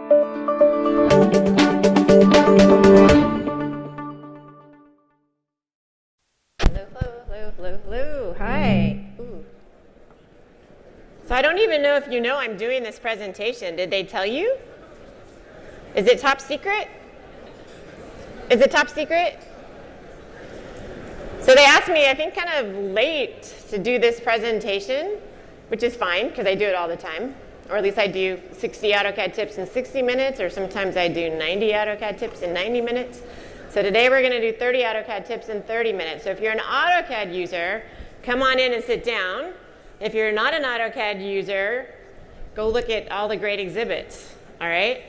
Hello. Hi. Ooh. So I don't even know if you know I'm doing this presentation. Did they tell you? Is it top secret? Is it top secret? So they asked me, I think kind of late, to do this presentation, which is fine because I do it all the time. Or at least I do 60 AutoCAD tips in 60 minutes, or sometimes I do 90 AutoCAD tips in 90 minutes. So today we're going to do 30 AutoCAD tips in 30 minutes. So if you're an AutoCAD user, come on in and sit down. If you're not an AutoCAD user, go look at all the great exhibits, all right?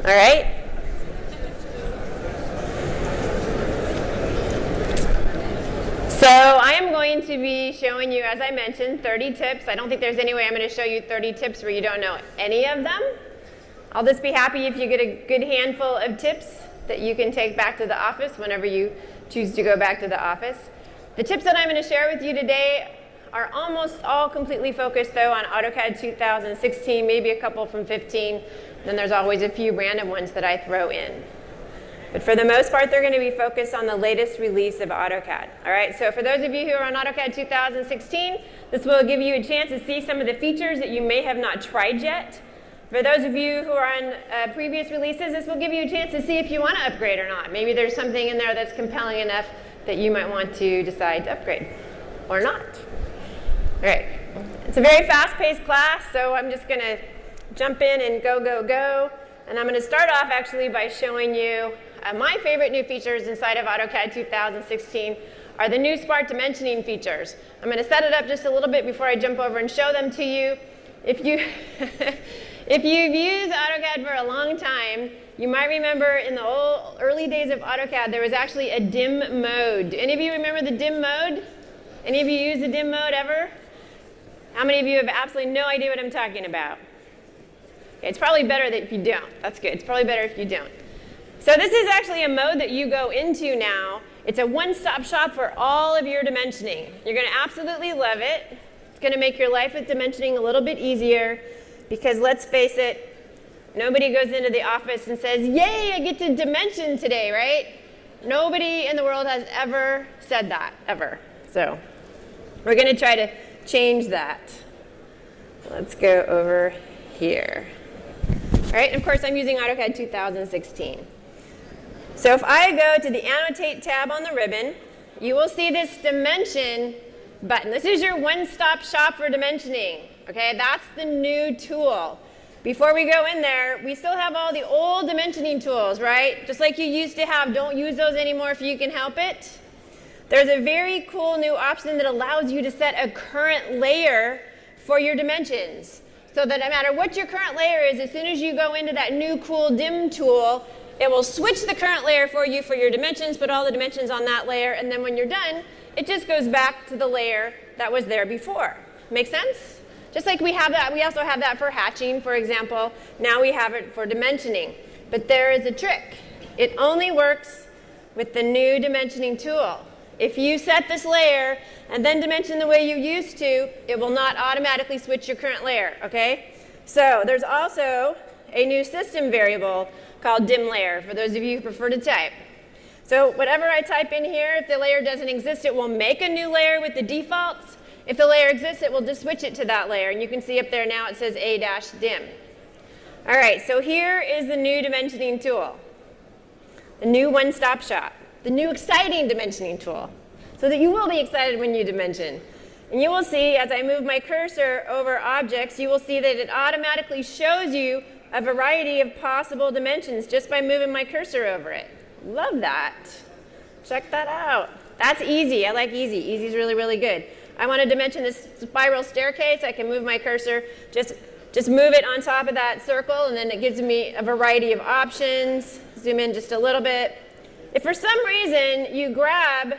All right? So I am going to be showing you, as I mentioned, 30 tips. I don't think there's any way I'm going to show you 30 tips where you don't know any of them. I'll just be happy if you get a good handful of tips that you can take back to the office whenever you choose to go back to the office. The tips that I'm going to share with you today are almost all completely focused, though, on AutoCAD 2016, maybe a couple from 15. Then there's always a few random ones that I throw in. But for the most part, they're going to be focused on the latest release of AutoCAD. All right, so for those of you who are on AutoCAD 2016, this will give you a chance to see some of the features that you may have not tried yet. For those of you who are on previous releases, this will give you a chance to see if you want to upgrade or not. Maybe there's something in there that's compelling enough that you might want to decide to upgrade or not. All right, it's a very fast-paced class, so I'm just going to jump in and go. And I'm going to start off actually by showing you my favorite new features inside of AutoCAD 2016 are the new smart dimensioning features. I'm going to set it up just a little bit before I jump over and show them to you. If you've used AutoCAD for a long time, you might remember in the early days of AutoCAD there was actually a dim mode. Do any of you remember the dim mode? Any of you use the dim mode ever? How many of you have absolutely no idea what I'm talking about? Okay, it's probably better that if you don't. That's good. It's probably better if you don't. So this is actually a mode that you go into now. It's a one-stop shop for all of your dimensioning. You're going to absolutely love it. It's going to make your life with dimensioning a little bit easier because let's face it, nobody goes into the office and says, yay, I get to dimension today, right? Nobody in the world has ever said that, ever. So we're going to try to change that. Let's go over here. All right, and of course, I'm using AutoCAD 2016. So if I go to the Annotate tab on the ribbon, you will see this Dimension button. This is your one-stop shop for dimensioning. Okay, that's the new tool. Before we go in there, we still have all the old dimensioning tools, right? Just like you used to have. Don't use those anymore if you can help it. There's a very cool new option that allows you to set a current layer for your dimensions. So that no matter what your current layer is, as soon as you go into that new cool dim tool, it will switch the current layer for you for your dimensions, put all the dimensions on that layer, and then when you're done, it just goes back to the layer that was there before. Make sense? Just like we have that, we also have that for hatching, for example. Now we have it for dimensioning. But there is a trick. It only works with the new dimensioning tool. If you set this layer and then dimension the way you used to, it will not automatically switch your current layer, okay? So there's also a new system variable called dim layer, for those of you who prefer to type. So whatever I type in here, if the layer doesn't exist, it will make a new layer with the defaults. If the layer exists, it will just switch it to that layer. And you can see up there now it says A-dim. All right, so here is the new dimensioning tool, the new one-stop shop, the new exciting dimensioning tool, so that you will be excited when you dimension. And you will see, as I move my cursor over objects, you will see that it automatically shows you a variety of possible dimensions just by moving my cursor over it. Love that. Check that out. That's easy. I like easy. Easy is really, really good. I want to dimension this spiral staircase. I can move my cursor, just move it on top of that circle, and then it gives me a variety of options. Zoom in just a little bit. If for some reason you grab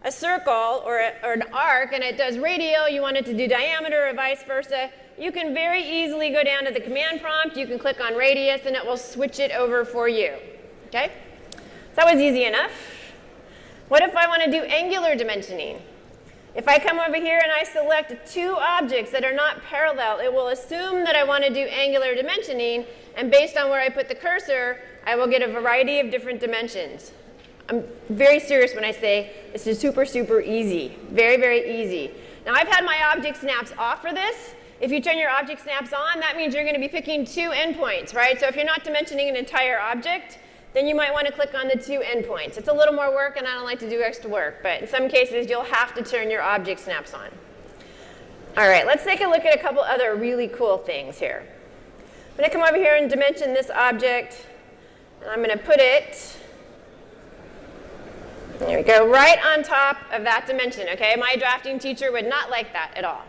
a circle or an arc and it does radial, you want it to do diameter or vice versa, you can very easily go down to the command prompt, you can click on radius, and it will switch it over for you. Okay? So that was easy enough. What if I want to do angular dimensioning? If I come over here and I select two objects that are not parallel, it will assume that I want to do angular dimensioning, and based on where I put the cursor, I will get a variety of different dimensions. I'm very serious when I say this is super, super easy. Very, very easy. Now, I've had my object snaps off for this. If you turn your object snaps on, that means you're going to be picking two endpoints, right? So if you're not dimensioning an entire object, then you might want to click on the two endpoints. It's a little more work, and I don't like to do extra work, but in some cases, you'll have to turn your object snaps on. All right, let's take a look at a couple other really cool things here. I'm going to come over here and dimension this object, and I'm going to put it, there we go, right on top of that dimension, okay? My drafting teacher would not like that at all.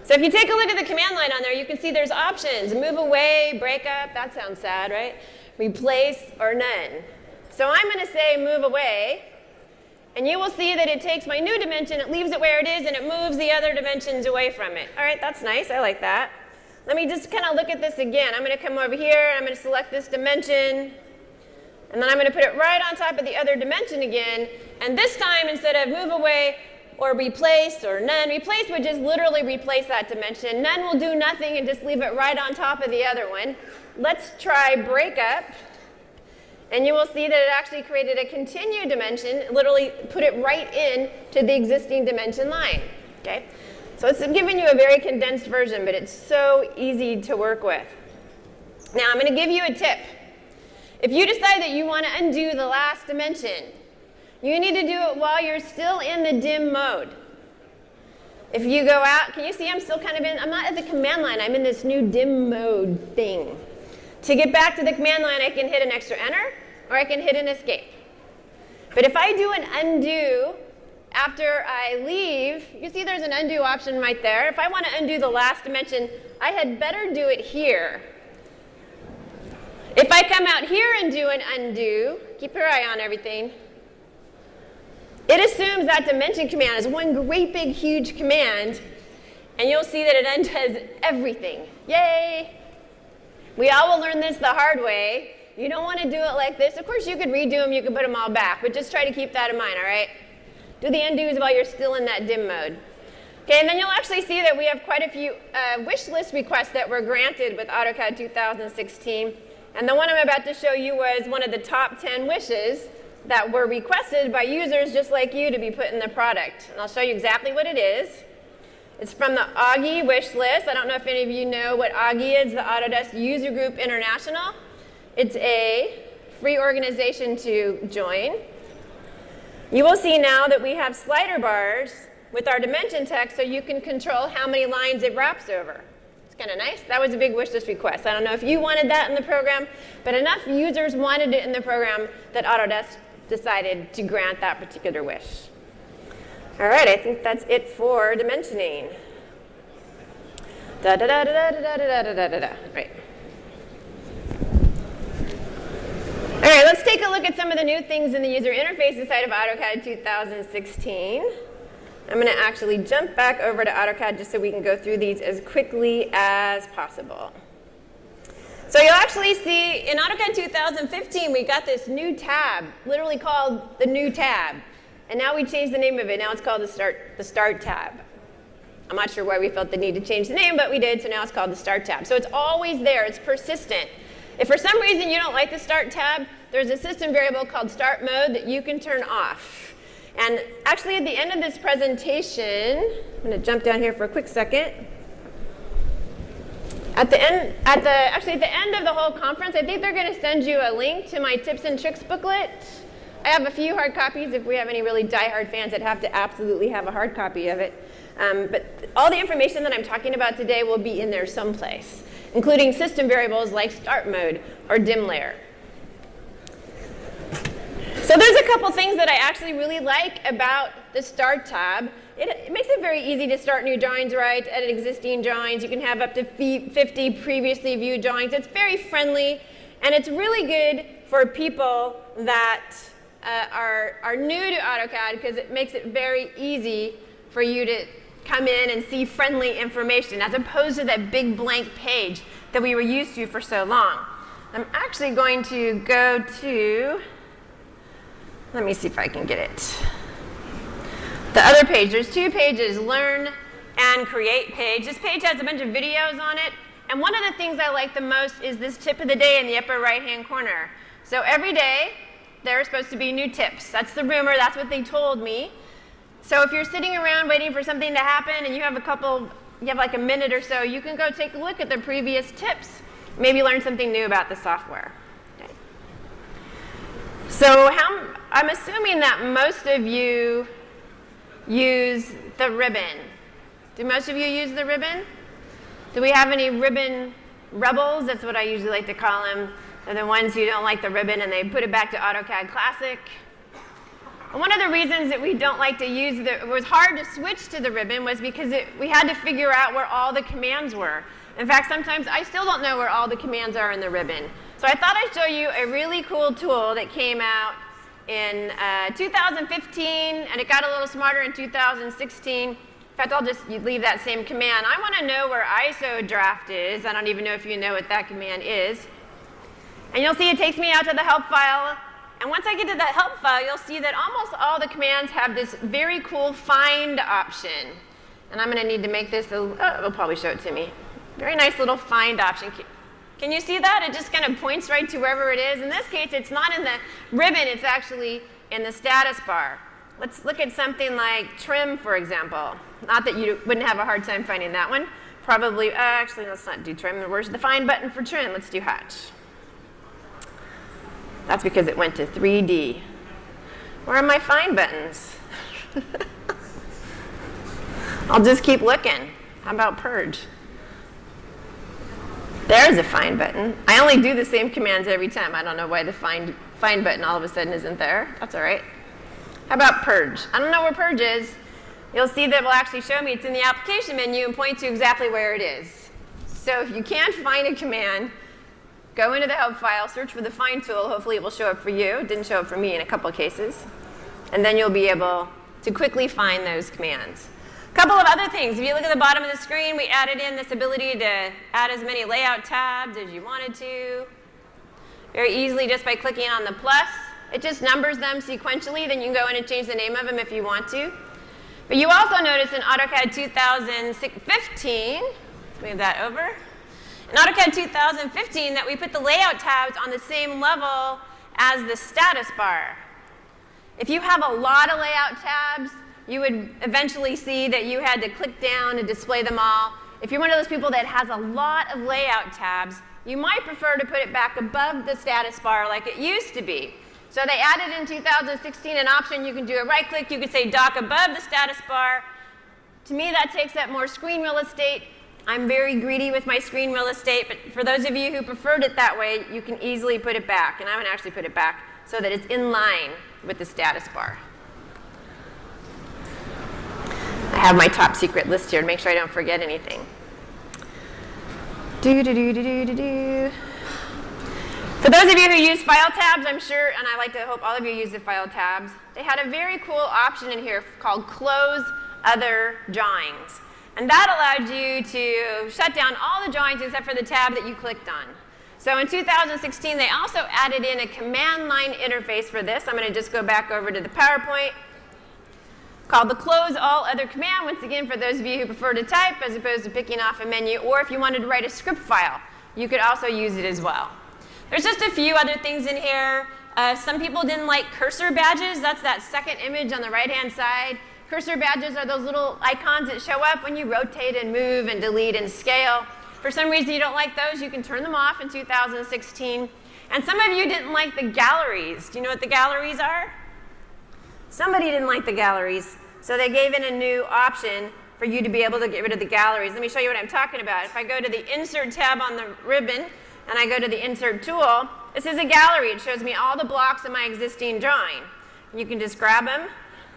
So if you take a look at the command line on there, you can see there's options. Move away, break up, that sounds sad, right? Replace, or none. So I'm going to say move away, and you will see that it takes my new dimension, it leaves it where it is, and it moves the other dimensions away from it. All right, that's nice, I like that. Let me just kind of look at this again. I'm going to come over here, I'm going to select this dimension, and then I'm going to put it right on top of the other dimension again, and this time instead of move away, or replace, or none, replace would just literally replace that dimension. None will do nothing and just leave it right on top of the other one. Let's try break up, and you will see that it actually created a continue dimension, literally put it right in to the existing dimension line, okay? So it's giving you a very condensed version, but it's so easy to work with. Now I'm going to give you a tip. If you decide that you want to undo the last dimension, you need to do it while you're still in the dim mode. If you go out, can you see I'm still kind of in, I'm not at the command line, I'm in this new dim mode thing. To get back to the command line, I can hit an extra enter, or I can hit an escape. But if I do an undo after I leave, you see there's an undo option right there. If I want to undo the last dimension, I had better do it here. If I come out here and do an undo, keep your eye on everything, it assumes that dimension command is one great big huge command, and you'll see that it undoes everything. Yay! We all will learn this the hard way. You don't want to do it like this. Of course, you could redo them, you could put them all back, but just try to keep that in mind, all right? Do the undos while you're still in that dim mode. Okay, and then you'll actually see that we have quite a few wish list requests that were granted with AutoCAD 2016, and the one I'm about to show you was one of the top 10 wishes that were requested by users just like you to be put in the product. And I'll show you exactly what it is. It's from the AUGI wish list. I don't know if any of you know what AUGI is, the Autodesk User Group International. It's a free organization to join. You will see now that we have slider bars with our dimension text so you can control how many lines it wraps over. It's kind of nice. That was a big wish list request. I don't know if you wanted that in the program, but enough users wanted it in the program that Autodesk decided to grant that particular wish. All right, I think that's it for dimensioning. Right. All right, let's take a look at some of the new things in the user interface inside of AutoCAD 2016. I'm going to actually jump back over to AutoCAD just so we can go through these as quickly as possible. So you'll actually see in AutoCAD 2015 we got this new tab, literally called the new tab. And now we changed the name of it. Now it's called the Start tab. I'm not sure why we felt the need to change the name, but we did, so now it's called the Start tab. So it's always there. It's persistent. If for some reason you don't like the Start tab, there's a system variable called Start Mode that you can turn off. And actually at the end of this presentation, I'm going to jump down here for a quick second. At the end of the whole conference, I think they're going to send you a link to my tips and tricks booklet. I have a few hard copies if we have any really die-hard fans that have to absolutely have a hard copy of it. But all the information that I'm talking about today will be in there someplace, including system variables like start mode or dim layer. So there's a couple things that I actually really like about the Start tab. It makes it very easy to start new drawings, right? Edit existing drawings. You can have up to 50 previously viewed drawings. It's very friendly, and it's really good for people that are new to AutoCAD because it makes it very easy for you to come in and see friendly information as opposed to that big blank page that we were used to for so long. I'm actually going to go to, let me see if I can get it. the other page. There's two pages, Learn and Create page. This page has a bunch of videos on it. And one of the things I like the most is this tip of the day in the upper right-hand corner. So every day, there are supposed to be new tips. That's the rumor. That's what they told me. So if you're sitting around waiting for something to happen and you have like a minute or so, you can go take a look at the previous tips. Maybe learn something new about the software. Okay. So I'm assuming that most of you use the ribbon. Do most of you use the ribbon? Do we have any ribbon rebels? That's what I usually like to call them. They're the ones who don't like the ribbon and they put it back to AutoCAD Classic. And one of the reasons that we don't like to use it was hard to switch to the ribbon was because we had to figure out where all the commands were. In fact, sometimes I still don't know where all the commands are in the ribbon. So I thought I'd show you a really cool tool that came out in 2015, and it got a little smarter in 2016. In fact, I'll just leave that same command. I want to know where ISO draft is. I don't even know if you know what that command is. And you'll see it takes me out to the help file. And once I get to that help file, you'll see that almost all the commands have this very cool find option. And I'm going to need to make this, it'll probably show it to me. Very nice little find option. Can you see that? It just kind of points right to wherever it is. In this case, it's not in the ribbon. It's actually in the status bar. Let's look at something like trim, for example. Not that you wouldn't have a hard time finding that one. Probably, actually, let's not do trim. Where's the find button for trim? Let's do hatch. That's because it went to 3D. Where are my find buttons? I'll just keep looking. How about Purge? There's a find button. I only do the same commands every time. I don't know why the find button all of a sudden isn't there. That's all right. How about Purge? I don't know where Purge is. You'll see that it will actually show me it's in the application menu and point to exactly where it is. So if you can't find a command, go into the help file, search for the find tool. Hopefully it will show up for you. It didn't show up for me in a couple of cases. And then you'll be able to quickly find those commands. A couple of other things. If you look at the bottom of the screen, we added in this ability to add as many layout tabs as you wanted to. Very easily just by clicking on the plus. It just numbers them sequentially. Then you can go in and change the name of them if you want to. But you also notice in AutoCAD 2015, let's move that over. In AutoCAD 2015 that we put the layout tabs on the same level as the status bar. If you have a lot of layout tabs, you would eventually see that you had to click down to display them all. If you're one of those people that has a lot of layout tabs, you might prefer to put it back above the status bar like it used to be. So they added in 2016 an option. You can do a right click. You can say dock above the status bar. To me, that takes up more screen real estate. I'm very greedy with my screen real estate, but for those of you who preferred it that way, you can easily put it back. And I'm going to actually put it back so that it's in line with the status bar. I have my top secret list here to make sure I don't forget anything. For those of you who use file tabs, I'm sure, and I like to hope all of you use the file tabs, they had a very cool option in here called Close Other Drawings. And that allowed you to shut down all the drawings except for the tab that you clicked on. So in 2016, they also added in a command line interface for this. I'm going to just go back over to the PowerPoint, called the Close All Other command, once again, for those of you who prefer to type as opposed to picking off a menu, or if you wanted to write a script file, you could also use it as well. There's just a few other things in here. Some people didn't like cursor badges. That's that second image on the right-hand side. Cursor badges are those little icons that show up when you rotate and move and delete and scale. For some reason you don't like those, you can turn them off in 2016. And some of you didn't like the galleries. Do you know what the galleries are? Somebody didn't like the galleries, so they gave in a new option for you to be able to get rid of the galleries. Let me show you what I'm talking about. If I go to the Insert tab on the ribbon, and I go to the Insert tool, this is a gallery. It shows me all the blocks of my existing drawing. You can just grab them.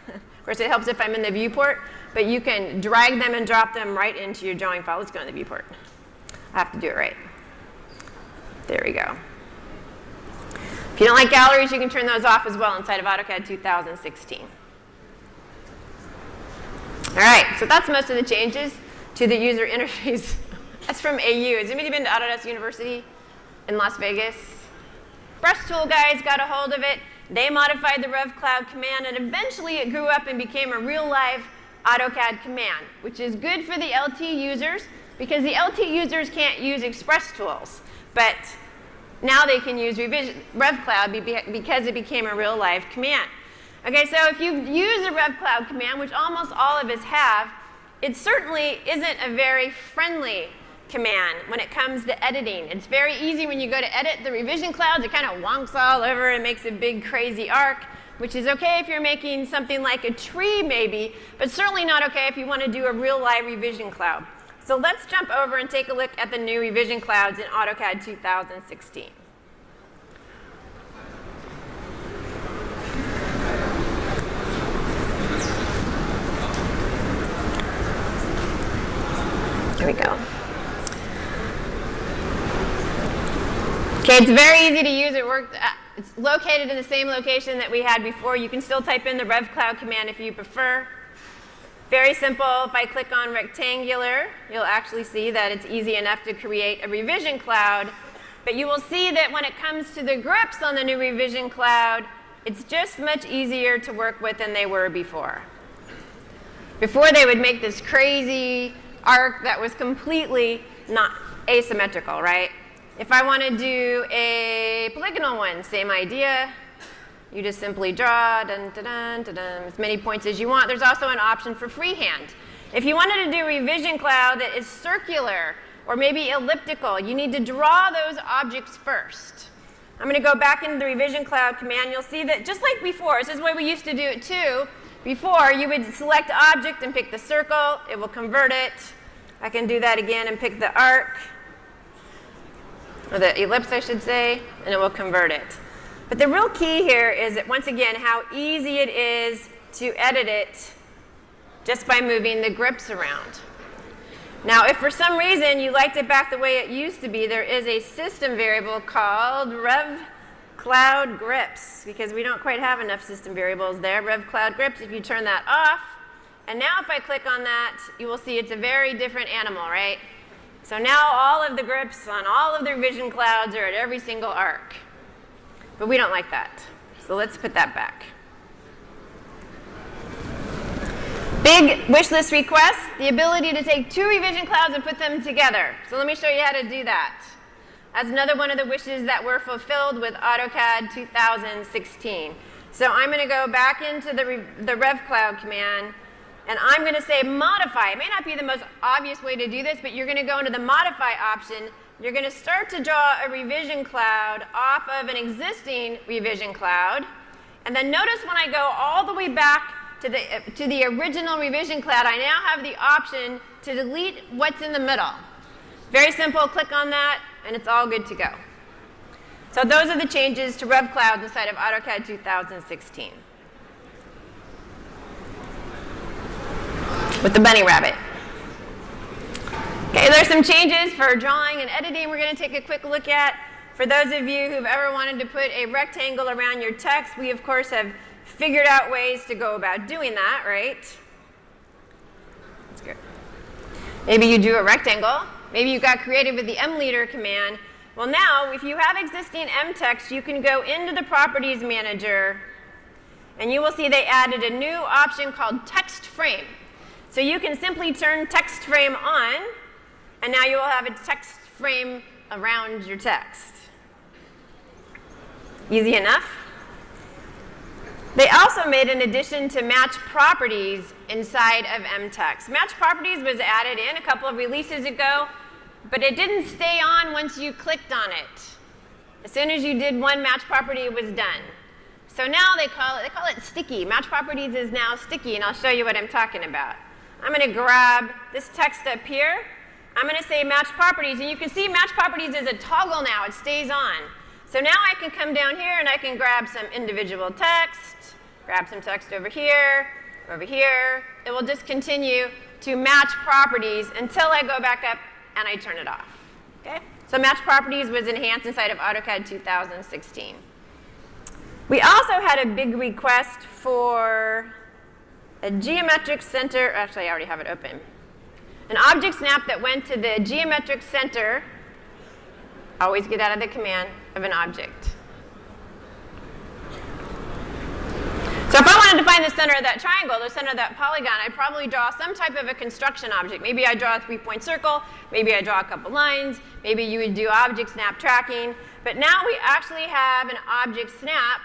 Of course, it helps if I'm in the viewport, but you can drag them and drop them right into your drawing file. Let's go in the viewport. I have to do it right. There we go. If you don't like galleries, you can turn those off as well inside of AutoCAD 2016. All right, so that's most of the changes to the user interface. That's from AU. Has anybody been to Autodesk University in Las Vegas? Brush tool guys got a hold of it. They modified the RevCloud command, and eventually it grew up and became a real-life AutoCAD command, which is good for the LT users because the LT users can't use Express tools. But now they can use RevCloud because it became a real-life command. Okay, so if you use the RevCloud command, which almost all of us have, it certainly isn't a very friendly command when it comes to editing. It's very easy when you go to edit the revision clouds, it kind of wonks all over and makes a big crazy arc, which is okay if you're making something like a tree maybe, but certainly not okay if you want to do a real live revision cloud. So let's jump over and take a look at the new revision clouds in AutoCAD 2016. Here we go. Okay, it's very easy to use. It's located in the same location that we had before. You can still type in the RevCloud command if you prefer. Very simple. If I click on rectangular, you'll actually see that it's easy enough to create a revision cloud. But you will see that when it comes to the grips on the new revision cloud, it's just much easier to work with than they were before. Before, they would make this crazy arc that was completely not asymmetrical, right? If I want to do a polygonal one, same idea. You just simply draw as many points as you want. There's also an option for freehand. If you wanted to do a revision cloud that is circular or maybe elliptical, you need to draw those objects first. I'm going to go back into the revision cloud command. You'll see that just like before, this is the way we used to do it too. Before, you would select object and pick the circle. It will convert it. I can do that again and pick the arc, or the ellipse, I should say, and it will convert it. But the real key here is that, once again, how easy it is to edit it just by moving the grips around. Now, if for some reason you liked it back the way it used to be, there is a system variable called RevCloud grips, because we don't quite have enough system variables there. RevCloud grips, if you turn that off, and now if I click on that, you will see it's a very different animal, right? So now all of the grips on all of the revision clouds are at every single arc. But we don't like that. So let's put that back. Big wishlist requests, the ability to take two revision clouds and put them together. So let me show you how to do that. That's another one of the wishes that were fulfilled with AutoCAD 2016. So I'm going to go back into the RevCloud command, and I'm going to say modify. It may not be the most obvious way to do this, but you're going to go into the modify option. You're going to start to draw a revision cloud off of an existing revision cloud. And then notice when I go all the way back to the original revision cloud, I now have the option to delete what's in the middle. Very simple. Click on that, and it's all good to go. So those are the changes to RevCloud inside of AutoCAD 2016. With the bunny rabbit. Okay, there's some changes for drawing and editing we're going to take a quick look at. For those of you who've ever wanted to put a rectangle around your text, we of course have figured out ways to go about doing that, right? That's good. Maybe you do a rectangle. Maybe you got creative with the mleader command. Well, now, if you have existing mtext, you can go into the Properties Manager, and you will see they added a new option called Text Frame. So you can simply turn Text Frame on, and now you will have a text frame around your text. Easy enough. They also made an addition to Match Properties inside of mtext. Match Properties was added in a couple of releases ago, but it didn't stay on once you clicked on it. As soon as you did one match property, it was done. So now they call it sticky. Match Properties is now sticky, and I'll show you what I'm talking about. I'm going to grab this text up here. I'm going to say Match Properties, and you can see Match Properties is a toggle now. It stays on. So now I can come down here, and I can grab some individual text, grab some text over here, over here. It will just continue to match properties until I go back up and I turn it off. Okay? So Match Properties was enhanced inside of AutoCAD 2016. We also had a big request for a geometric center. Actually, I already have it open. An object snap that went to the geometric center. Always get out of the command of an object. So if I wanted to find the center of that triangle, the center of that polygon, I'd probably draw some type of a construction object. Maybe I draw a 3-point circle, maybe I draw a couple lines, maybe you would do object snap tracking. But now we actually have an object snap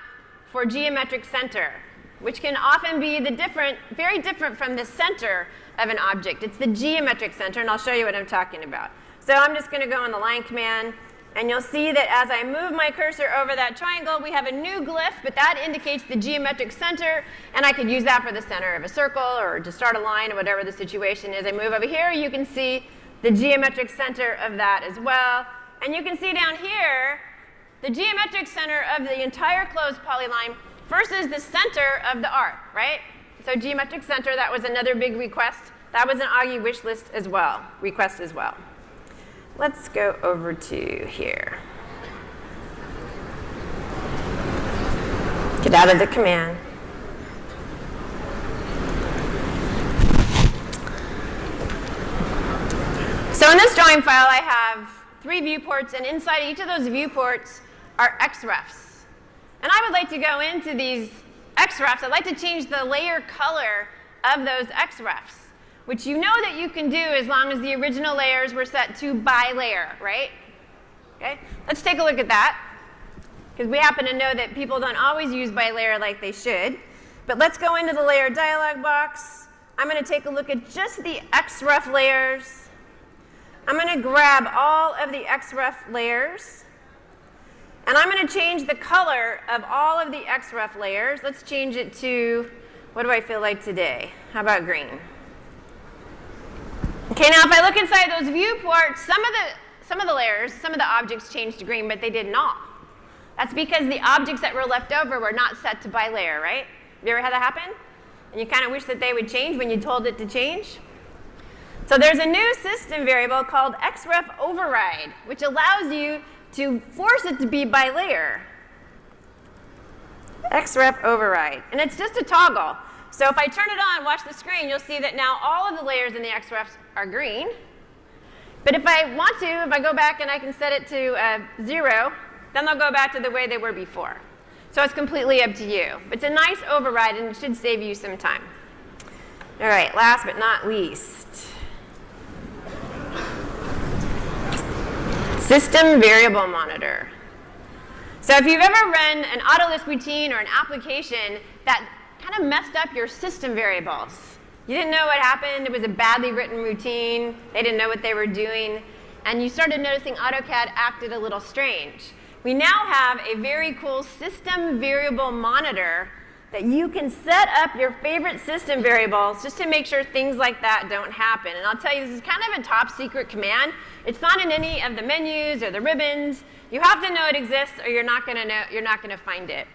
for geometric center, which can often be very different from the center of an object. It's the geometric center, and I'll show you what I'm talking about. So I'm just going to go on the line command, and you'll see that as I move my cursor over that triangle, we have a new glyph, but that indicates the geometric center, and I could use that for the center of a circle or to start a line or whatever the situation is. I move over here, you can see the geometric center of that as well. And you can see down here, the geometric center of the entire closed polyline versus the center of the arc, right? So geometric center, that was another big request. That was an Augie wish list as well, request as well. Let's go over to here. Get out of the command. So in this drawing file, I have 3 viewports, and inside each of those viewports are XREFs. And I would like to go into these XREFs. I'd like to change the layer color of those XREFs, which you know that you can do as long as the original layers were set to by layer, right? Okay, let's take a look at that, because we happen to know that people don't always use by layer like they should. But let's go into the layer dialog box. I'm going to take a look at just the XREF layers. I'm going to grab all of the XREF layers, and I'm going to change the color of all of the XREF layers. Let's change it to, what do I feel like today? How about green? Okay, now if I look inside those viewports, some of the layers, some of the objects changed to green, but they did not. That's because the objects that were left over were not set to by layer, right? Have you ever had that happen? And you kind of wish that they would change when you told it to change? So there's a new system variable called XREF override, which allows you to force it to be by layer. XREF override. And it's just a toggle. So if I turn it on, watch the screen, you'll see that now all of the layers in the XREFs are green. But if I want to, if I go back and I can set it to 0, then they'll go back to the way they were before. So it's completely up to you. But it's a nice override, and it should save you some time. All right, last but not least. System variable monitor. So if you've ever run an AutoList routine or an application that kind of messed up your system variables, you didn't know what happened, it was a badly written routine, they didn't know what they were doing, and you started noticing AutoCAD acted a little strange. We now have a very cool system variable monitor that you can set up your favorite system variables just to make sure things like that don't happen. And I'll tell you, this is kind of a top secret command. It's not in any of the menus or the ribbons. You have to know it exists, or you're not going to find it.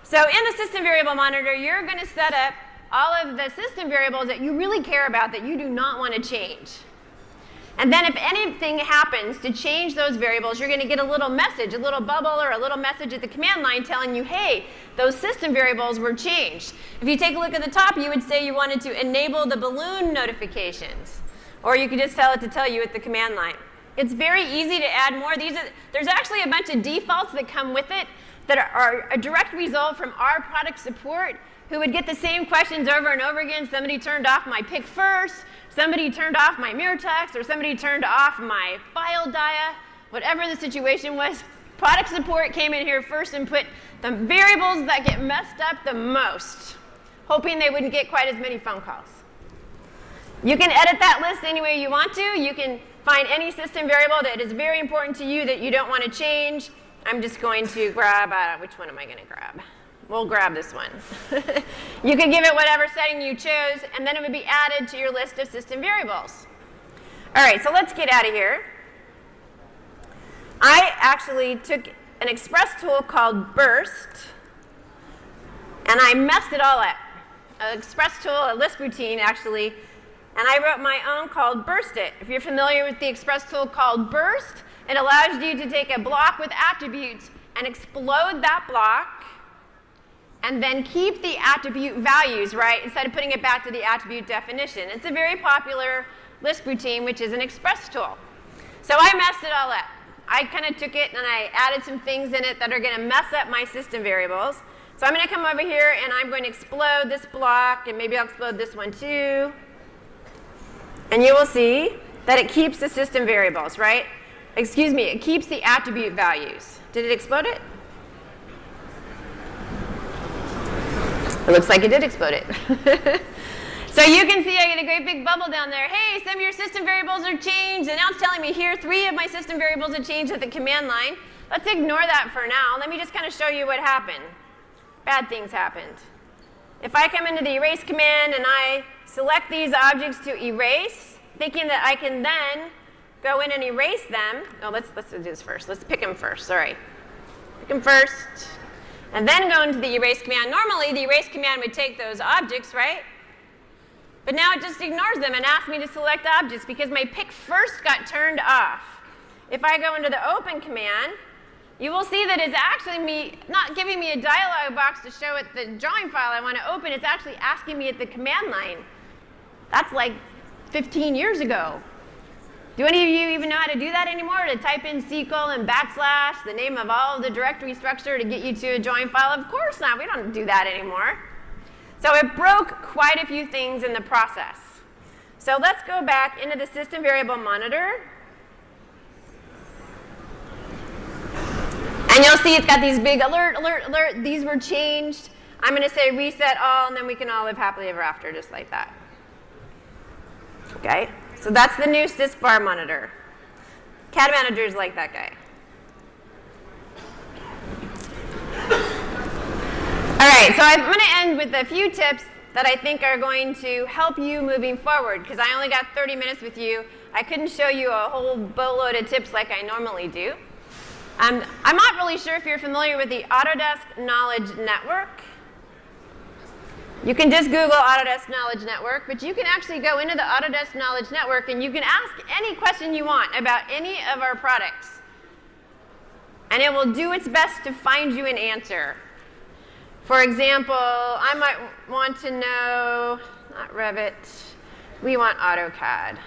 So in the system variable monitor, you're going to set up all of the system variables that you really care about that you do not want to change. And then if anything happens to change those variables, you're going to get a little message, a little bubble or a little message at the command line telling you, hey, those system variables were changed. If you take a look at the top, you would say you wanted to enable the balloon notifications. Or you could just tell it to tell you at the command line. It's very easy to add more. There's actually a bunch of defaults that come with it that are a direct result from our product support, who would get the same questions over and over again. Somebody turned off my pick first, somebody turned off my mirror text, or somebody turned off my file dia. Whatever the situation was, product support came in here first and put the variables that get messed up the most, hoping they wouldn't get quite as many phone calls. You can edit that list any way you want to. You can find any system variable that is very important to you that you don't want to change. I'm just going to grab, which one am I going to grab? We'll grab this one. You can give it whatever setting you chose, and then it would be added to your list of system variables. All right, so let's get out of here. I actually took an Express tool called Burst, and I messed it all up. An Express tool, a list routine, actually, and I wrote my own called Burst It. If you're familiar with the Express tool called Burst, it allows you to take a block with attributes and explode that block, and then keep the attribute values, right, instead of putting it back to the attribute definition. It's a very popular list routine, which is an Express tool. So I messed it all up. I kind of took it and I added some things in it that are going to mess up my system variables. So I'm going to come over here and I'm going to explode this block, and maybe I'll explode this one too. And you will see that it keeps the system variables, right? Excuse me, it keeps the attribute values. Did it explode it? It looks like it did explode it. So you can see I get a great big bubble down there. Hey, some of your system variables are changed, and now it's telling me here 3 of my system variables are changed at the command line. Let's ignore that for now. Let me just kind of show you what happened. Bad things happened. If I come into the erase command and I select these objects to erase, thinking that I can then go in and erase them. Oh, let's do this first. Let's pick them first. Sorry. Pick them first. And then go into the erase command. Normally, the erase command would take those objects, right? But now it just ignores them and asks me to select objects because my pick first got turned off. If I go into the open command, you will see that it's actually not giving me a dialog box to show it the drawing file I want to open. It's actually asking me at the command line. That's like 15 years ago. Do any of you even know how to do that anymore? To type in SQL and /, the name of all of the directory structure to get you to a drawing file? Of course not. We don't do that anymore. So it broke quite a few things in the process. So let's go back into the system variable monitor. And you'll see it's got these big alert, alert, alert. These were changed. I'm going to say reset all, and then we can all live happily ever after, just like that. Okay? So that's the new sysbar monitor. CAD managers like that guy. All right, so I'm going to end with a few tips that I think are going to help you moving forward, because I only got 30 minutes with you. I couldn't show you a whole boatload of tips like I normally do. I'm not really sure if you're familiar with the Autodesk Knowledge Network. You can just Google Autodesk Knowledge Network, but you can actually go into the Autodesk Knowledge Network and you can ask any question you want about any of our products. And it will do its best to find you an answer. For example, I might want to know, not Revit, we want AutoCAD.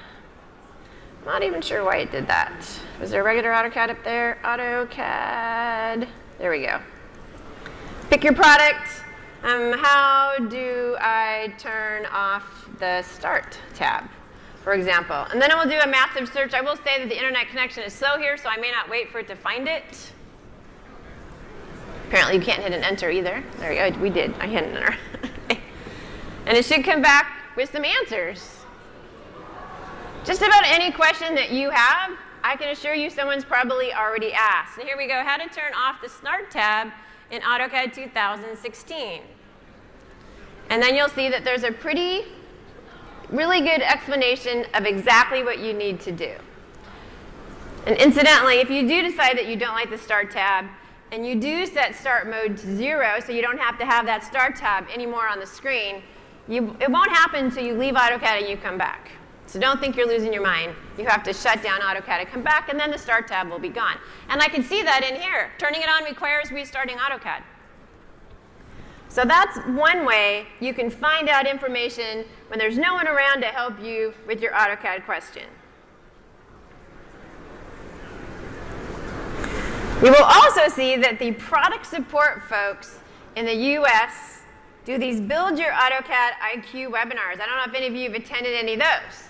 I'm not even sure why it did that. Was there a regular AutoCAD up there? AutoCAD. There we go. Pick your product. How do I turn off the Start tab, for example? And then I will do a massive search. I will say that the internet connection is slow here, so I may not wait for it to find it. Apparently you can't hit an enter either. There we go. We did. I hit an enter. And it should come back with some answers. Just about any question that you have, I can assure you someone's probably already asked. And here we go. How to turn off the Start tab in AutoCAD 2016. And then you'll see that there's a really good explanation of exactly what you need to do. And incidentally, if you do decide that you don't like the Start tab, and you do set Start mode to 0, so you don't have to have that Start tab anymore on the screen, it won't happen until you leave AutoCAD and you come back. So don't think you're losing your mind. You have to shut down AutoCAD and come back, and then the Start tab will be gone. And I can see that in here. Turning it on requires restarting AutoCAD. So that's one way you can find out information when there's no one around to help you with your AutoCAD question. You will also see that the product support folks in the US do these Build Your AutoCAD IQ webinars. I don't know if any of you have attended any of those.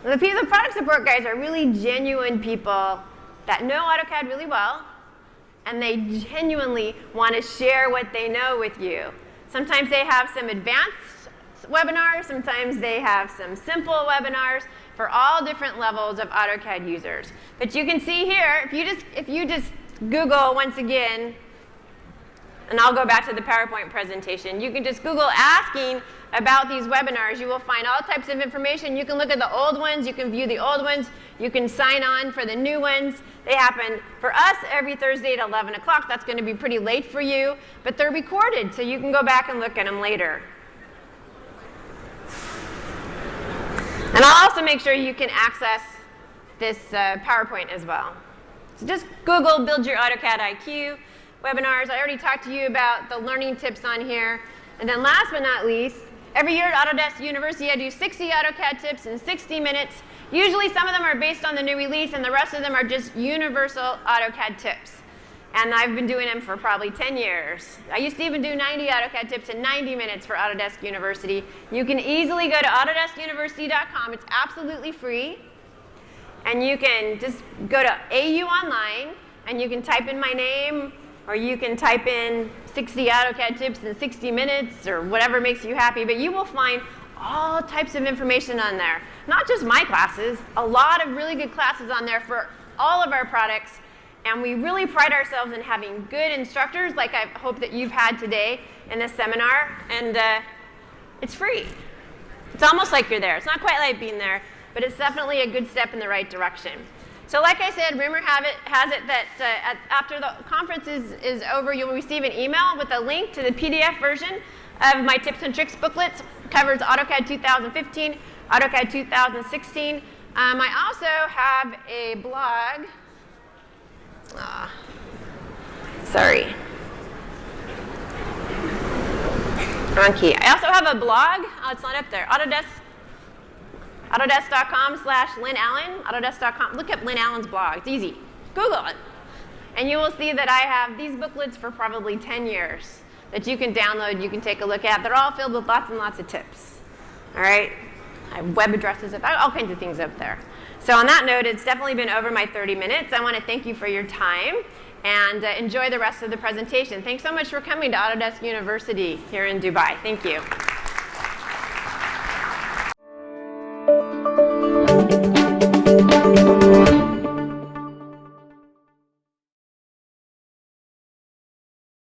The product support guys are really genuine people that know AutoCAD really well, and they genuinely want to share what they know with you. Sometimes they have some advanced webinars, sometimes they have some simple webinars for all different levels of AutoCAD users. But you can see here, if you just Google once again, and I'll go back to the PowerPoint presentation, you can just Google asking about these webinars. You will find all types of information. You can look at the old ones, you can view the old ones, you can sign on for the new ones. They happen for us every Thursday at 11 o'clock. That's going to be pretty late for you, but they're recorded, so you can go back and look at them later. And I'll also make sure you can access this PowerPoint as well. So just Google Build Your AutoCAD IQ webinars. I already talked to you about the learning tips on here. And then last but not least, every year at Autodesk University, I do 60 AutoCAD tips in 60 minutes. Usually some of them are based on the new release, and the rest of them are just universal AutoCAD tips. And I've been doing them for probably 10 years. I used to even do 90 AutoCAD tips in 90 minutes for Autodesk University. You can easily go to autodeskuniversity.com. It's absolutely free. And you can just go to AU Online, and you can type in my name, or you can type in 60 AutoCAD tips in 60 minutes, or whatever makes you happy. But you will find all types of information on there. Not just my classes, a lot of really good classes on there for all of our products. And we really pride ourselves in having good instructors, like I hope that you've had today in this seminar. And it's free. It's almost like you're there. It's not quite like being there, but it's definitely a good step in the right direction. So like I said, rumor has it that after the conference is over, you'll receive an email with a link to the PDF version of my tips and tricks booklets. It covers AutoCAD 2015, AutoCAD 2016. I also have a blog. Sorry. Wrong key. I also have a blog. Oh, it's not up there. Autodesk.com/Lynn Allen. Autodesk.com. Look up Lynn Allen's blog. It's easy. Google it. And you will see that I have these booklets for probably 10 years that you can download, you can take a look at. They're all filled with lots and lots of tips. All right? I have web addresses, all kinds of things up there. So on that note, it's definitely been over my 30 minutes. I want to thank you for your time and enjoy the rest of the presentation. Thanks so much for coming to Autodesk University here in Dubai. Thank you.